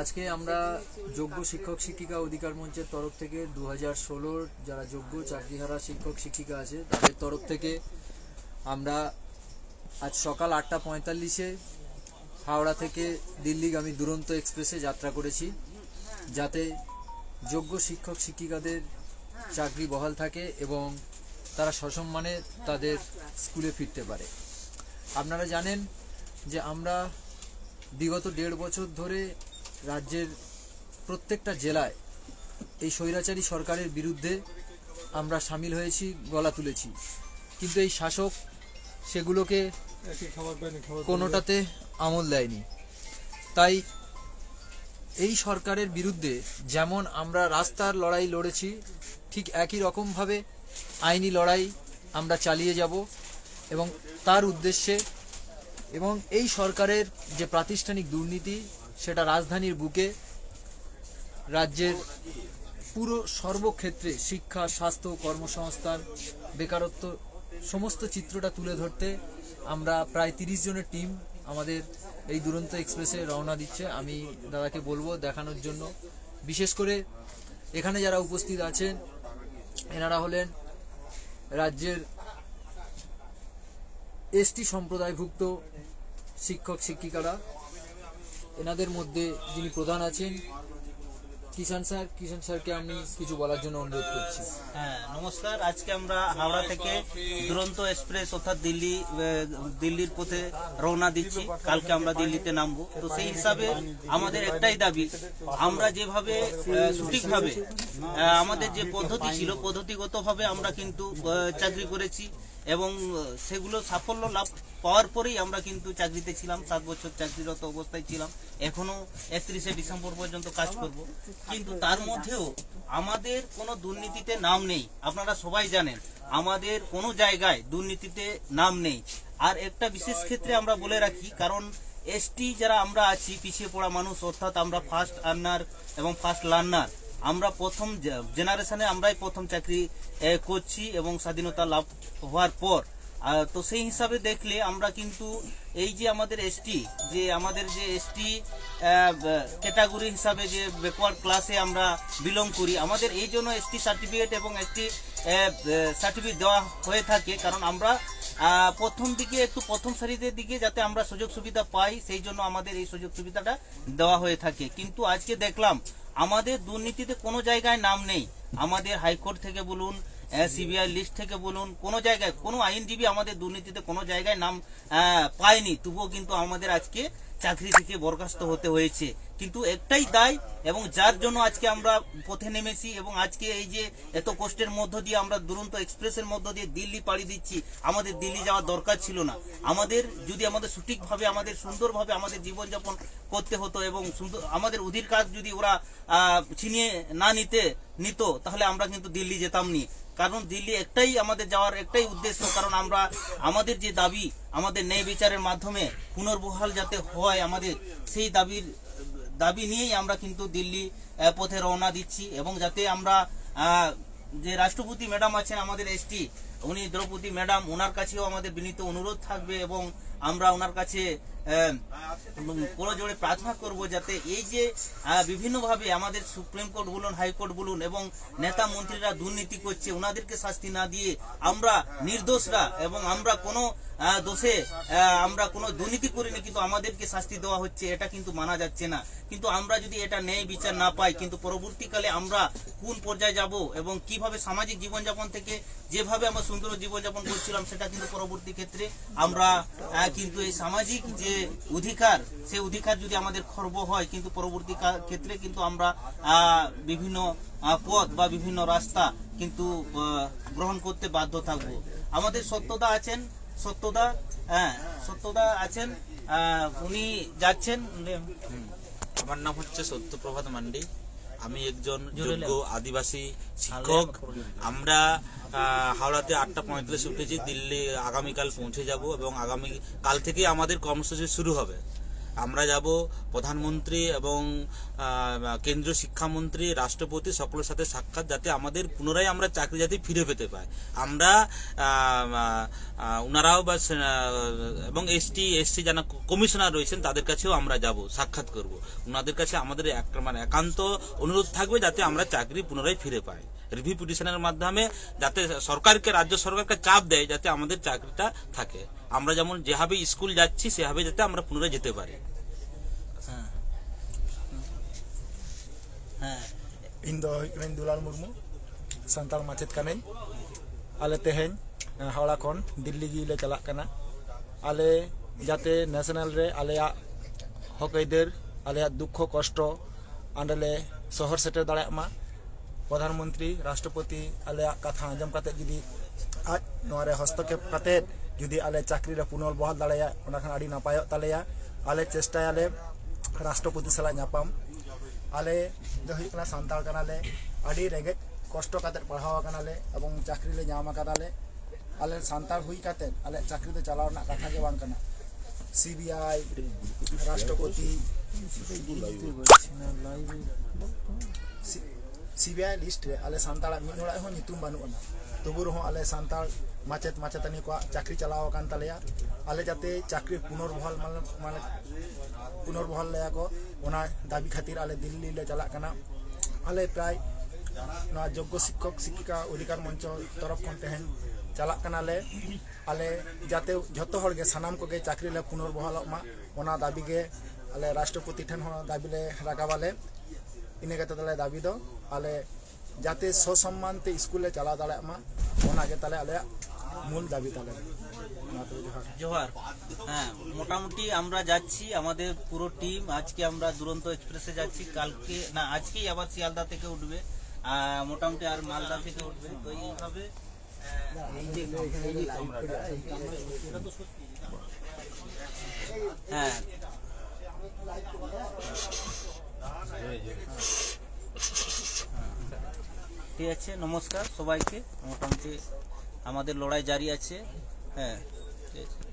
আজকে আমরা যোগ্য শিক্ষক শিক্ষিকা অধিকার মঞ্চের তরফ থেকে 2016 যারা যোগ্য চাকরিহারা শিক্ষক শিক্ষিকা আছে তাদের তরফ থেকে আমরা আজ সকাল 8:45-এ হাওড়া থেকে দিল্লিগামী দুরন্ত এক্সপ্রেসে যাত্রা করেছি, যাতে যোগ্য শিক্ষক শিক্ষিকাদের চাকরি বহাল থাকে এবং তারা সসম্মানে তাদের স্কুলে ফিরতে পারে। আপনারা জানেন যে আমরা বিগত 1.5 বছর ধরে রাজ্যের প্রত্যেকটা জেলায় এই স্বৈরাচারী সরকারের বিরুদ্ধে আমরা সামিল হয়েছি, গলা তুলেছি, কিন্তু এই শাসক সেগুলোকে কোনোটাতে আমল দেয়নি। তাই এই সরকারের বিরুদ্ধে যেমন আমরা রাস্তার লড়াই লড়েছি, ঠিক একই রকমভাবে আইনি লড়াই আমরা চালিয়ে যাব এবং তার উদ্দেশ্যে এবং এই সরকারের যে প্রাতিষ্ঠানিক দুর্নীতি সেটা রাজধানীর বুকে রাজ্যের পুরো সর্বক্ষেত্রে শিক্ষা, স্বাস্থ্য, কর্মসংস্থান, বেকারত্ব সমস্ত চিত্রটা তুলে ধরতে আমরা প্রায় 30 জনের টিম আমাদের এই দুরন্ত এক্সপ্রেসে রওনা দিচ্ছে। আমি দাদাকে বলবো দেখানোর জন্য। বিশেষ করে এখানে যারা উপস্থিত আছেন এনারা হলেন রাজ্যের এসটি সম্প্রদায়ভুক্ত শিক্ষক শিক্ষিকারা। এনাদের মধ্যে যিনি প্রধান আছেন কিষাণ স্যারকে আমি কিছু বলার জন্য অনুরোধ করছি। হ্যাঁ, নমস্কার। আজকে আমরা হাওড়া থেকে দুরন্ত এক্সপ্রেস অর্থাৎ দিল্লির পথে রওনা দিচ্ছি। কালকে আমরা দিল্লিতে নামবো। তো সেই হিসাবে আমাদের একটাই দাবি, আমরা যেভাবে সঠিকভাবে আমাদের যে পদ্ধতি ছিল পদ্ধতিগতভাবে আমরা কিন্তু চাকরি করেছি এবং সেগুলো সাফল্য লাভ পাওয়ার পরেই আমরা কিন্তু চাকরিতে ছিলাম। 7 বছর চাকরিরত অবস্থায় ছিলাম, এখনো 31শে ডিসেম্বর পর্যন্ত কাজ করব। কিন্তু তার মধ্যেও আমাদের কোনো দুর্নীতিতে নাম নেই। আপনারা সবাই জানেন আমাদের কোনো জায়গায় দুর্নীতিতে নাম নেই। আর একটা বিশেষ ক্ষেত্রে আমরা বলে রাখি, কারণ এসটি যারা আমরা আছি পিছিয়ে পড়া মানুষ, অর্থাৎ আমরা ফার্স্ট আর্নার এবং ফার্স্ট লার্নার, আমরা প্রথম জেনারেশনে আমরাই প্রথম চাকরি করছি এবং স্বাধীনতা লাভ হওয়ার পর। তো সেই হিসাবে দেখলে আমরা কিন্তু এই যে আমাদের এসটি ক্যাটাগরি হিসাবে যে ব্যাকওয়ার্ড ক্লাসে আমরা বিলং করি, আমাদের এই জন্য এসটি সার্টিফিকেট এবং এসটি সার্টিফিকেট দেওয়া হয়ে থাকে, কারণ আমরা প্রথম দিকে একটু প্রথম সারিদের দিকে যাতে আমরা সুযোগ সুবিধা পাই, সেই জন্য আমাদের এই সুযোগ সুবিধাটা দেওয়া হয়ে থাকে। কিন্তু আজকে দেখলাম আমাদের দুর্নীতিতে কোনো জায়গায় নাম নেই। আমাদের হাইকোর্ট থেকে বলুন, সিবিআই লিস্ট থেকে বলুন, কোনো জায়গায় কোনো আইনজীবী আমাদের দুর্নীতিতে কোনো জায়গায় নাম পায়নি, তবুও কিন্তু আমাদের আজকে চাকরি থেকে বরখাস্ত হতে হয়েছে। কিন্তু একটাই দায় এবং যার জন্য আজকে আমরা পথে নেমেছি এবং আজকে এই যে এত কষ্টের মধ্য দিয়ে আমরা দুরন্ত এক্সপ্রেসের মধ্য দিয়ে দিল্লি পাড়ি দিচ্ছি, আমাদের দিল্লি যাওয়ার দরকার ছিল না। আমাদের সঠিকভাবে আমাদের সুন্দরভাবে আমাদের জীবনযাপন করতে হতো এবং আমাদের অধিকার যদি ওরা ছিনিয়ে না নিত তাহলে আমরা কিন্তু দিল্লি যেতাম নি। কারণ দিল্লি একটাই আমাদের যাওয়ার একটাই উদ্দেশ্য, কারণ আমরা আমাদের যে দাবি আমাদের ন্যায় বিচারের মাধ্যমে পুনর্বহাল যাতে হয়, আমাদের সেই দাবি নিয়েই আমরা কিন্তু দিল্লি পথে রওনা দিচ্ছি। এবং যাতে আমরা যে রাষ্ট্রপতি ম্যাডাম আছেন আমাদের এসটি, উনি দ্রৌপদী ম্যাডাম, ওনার কাছেও আমাদের বিনীত অনুরোধ থাকবে এবং আমরা ওনার কাছে জোরে প্রার্থনা করব যাতে এই যে বিভিন্নভাবে আমাদের সুপ্রিম কোর্ট বলুন, হাইকোর্ট বলুন এবং নেতা মন্ত্রীরা দুর্নীতি করছে, ওনাদেরকে শাস্তি না দিয়ে আমরা নির্দোষরা এবং আমরা কোনো দোষে আমরা কোনো দুর্নীতি করিনি কিন্তু আমাদেরকে শাস্তি দেওয়া হচ্ছে, এটা কিন্তু মানা যাচ্ছে না। কিন্তু আমরা যদি এটা ন্যায় বিচার না পাই, কিন্তু পরবর্তীকালে আমরা কোন পর্যায়ে যাব এবং কিভাবে সামাজিক জীবনযাপন থেকে যেভাবে আমরা সুন্দর জীবনযাপন করছিলাম সেটা কিন্তু পরবর্তী ক্ষেত্রে আমরা কিন্তু এই সামাজিক যে অধিকার, সেই অধিকার যদি আমাদের খর্ব হয়, কিন্তু পরবর্তী ক্ষেত্রে কিন্তু আমরা বিভিন্ন পথ বা বিভিন্ন রাস্তা কিন্তু গ্রহণ করতে বাধ্য থাকবো। আমাদের সত্যদা আছেন, উনি যাচ্ছেন। আমার নাম হচ্ছে সত্যপ্রভাত মান্ডি, আমি একজন যোগ্য আদিবাসী শিক্ষক। আমরা হাওড়াতে 8:45 উঠেছি, দিল্লি আগামীকাল পৌঁছে যাব এবং আগামী কাল থেকে আমাদের কর্মসূচি শুরু হবে। আমরা যাব প্রধানমন্ত্রী এবং কেন্দ্রীয় শিক্ষামন্ত্রী, রাষ্ট্রপতি সকলের সাথে সাক্ষাৎ, যাতে আমাদের পুনরায় আমরা চাকরি যাতে ফিরে পেতে পাই। আমরা ওনারাও বা এবং এসসি যারা কমিশনার রয়েছেন তাদের কাছেও আমরা যাব, সাক্ষাৎ করব। ওনাদের কাছে আমাদের মানে একান্ত অনুরোধ থাকবে যাতে আমরা চাকরি পুনরায় ফিরে পাই, রিভিউ পিটিশনের মাধ্যমে যাতে সরকারকে, রাজ্য সরকারকে চাপ দেয় যাতে আমাদের চাকরিটা থাকে। আমরা যেমন যেভাবে স্কুল যাচ্ছি সেভাবে যাতে আমরা পুনরায় যেতে পারি। ᱤᱧ ᱫᱚ ᱦᱩᱭᱩᱜ ᱠᱟᱹᱱᱟᱹᱧ ᱫᱩᱞᱟᱞ ᱢᱩᱨᱢᱩ, ᱥᱟᱱᱛᱟᱲ ᱢᱟᱪᱮᱫ ᱠᱟᱹᱱᱟᱹᱧ। ᱟᱞᱮ ᱛᱮᱦᱮᱧ ᱦᱟᱣᱲᱟ ᱠᱷᱚᱱ ᱫᱤল্ᱞᱤ ᱜᱮᱞᱮ ᱪᱟᱞᱟᱜ ᱠᱟᱱᱟ। ᱟᱞᱮ ᱡᱟᱛᱮ ᱱᱮᱥᱱᱟᱞ ᱨᱮ ᱟᱞᱮᱭᱟᱜ ᱦᱚᱠ ᱟᱹᱭᱫᱟᱹᱨ, ᱟᱞᱮᱭᱟᱜ ᱫᱩᱠᱠᱷᱚ ᱠᱚᱥᱴᱚ ᱚᱸᱰᱮᱞᱮ ᱥᱚᱦᱚᱨ ᱥᱮᱴᱮᱨ ᱫᱟᱲᱮᱭᱟᱜ ᱢᱟ। প্রধানমন্ত্রী, রাষ্ট্রপতি আলেয়াগ কথা আঞ্জম কাতে যদি আজ নোয়ারে হস্তক্ষেপ কাতে যদি আলে চাকরিরে পুনর্বহাল দাঁড়ায়া ওনাখান আড়ি নাপায়ক তালেয়া। আলে চেষ্টায়ালে রাষ্ট্রপতি সালা ñapam। আলে ᱫᱚ ᱦᱩᱭᱩᱜ ᱠᱟᱱᱟ ᱥᱟᱱᱛᱟᱲ ᱠᱟᱱᱟᱞᱮ, ᱟᱹᱰᱤ ᱨᱮᱸᱜᱮᱡ ᱠᱚᱥᱴᱚ ᱠᱟᱛᱮ ᱯᱟᱲᱦᱟᱣ ᱟᱠᱟᱱᱟᱞᱮ ᱮᱵᱚᱝ ᱪᱟᱠᱨᱤ ᱞᱮ ᱧᱟᱢ ᱟᱠᱟᱫᱟᱞᱮ। ᱟᱞᱮ ᱥᱟᱱᱛᱟᱲ ᱦᱩᱭ ᱠᱟᱛᱮ ᱟᱞᱮ ᱪᱟᱠᱨᱤ ᱫᱚ ᱪᱟᱞᱟᱣ ᱨᱮᱱᱟᱜ ᱠᱟᱛᱷᱟ ᱜᱮ ᱵᱟᱝ ᱠᱟᱱᱟ। সিবিআই, রাষ্ট্রপতি, সিবিআই লিস্ট রে আলে সান্তাড়াগ মিদ হড়াᱜ হᱚᱸ ᱧᱩᱛᱩᱢ ᱵᱟᱹᱱᱩᱜᱼᱟ। তবু ᱨᱮᱦᱚᱸ ᱟᱞᱮ ᱥᱟᱱᱛᱟᱲ ᱢᱟᱪᱮᱫ ᱢᱟᱪᱮᱛᱟᱹᱱᱤ ᱠᱚᱣᱟᱜ ᱪᱟᱠᱨᱤ ᱪᱟᱞᱟᱣ ᱟᱠᱟᱱ ᱛᱟᱞᱮᱭᱟ। ᱟᱞᱮ ᱡᱟᱛᱮ ᱪᱟᱠᱨᱤ পুনর্বহাল লেᱭᱟ ᱠᱚ ᱚᱱᱟ দাবি খাতির আলে দিল্লি লে চালাᱜ ᱠᱟᱱᱟ। আলে প্রায় নয়া যোগ্য শিক্ষক শিক্ষিকা অধিকার মঞ্চ তরফ ᱠᱷᱚᱱ ᱛᱮᱦᱮᱧ চালাᱜ ᱠᱟᱱᱟᱞᱮ। আলে যাতে ᱡᱷᱚᱛᱚ ᱦᱚᱲ ᱜᱮ ᱥᱟᱱᱟᱢ ᱠᱚᱜᱮ ᱪᱟᱠᱨᱤ ᱞᱮ পুনর্বহাᱞᱚᱜ ᱢᱟ, ᱚᱱᱟ দাবি ᱜᱮ আলে রাষ্ট্রপতি ᱴᱷᱮᱱ ᱦᱚᱸ ᱫᱟᱵᱤ ᱞᱮ ᱨᱟᱠᱟᱵᱟᱞᱮ। ᱤᱱᱟᱹ ᱠᱟᱛᱮ ᱛᱟᱞᱮ ᱫᱟᱵᱤ ᱫᱚ ᱟᱞᱮ যাতে সসম্মান তে স্কুলে চালা দাঁড়ায় মা, ওনাকে তাহলে আলেয়াগ মূল দাবি তাহলে। জোহার। হ্যাঁ, মোটামুটি আমরা যাচ্ছি, আমাদের পুরো টিম আজকে আমরা দুরন্ত এক্সপ্রেসে যাচ্ছি, কালকে না আজকেই আবার শিয়ালদা থেকে উঠবে, মোটামুটি আর মালদা থেকে উঠবে। তো এইভাবে হ্যাঁ ঠিক আছে, নমস্কার সবাইকে। মোটামুটি আমাদের লড়াই জারি আছে। হ্যাঁ ঠিক আছে।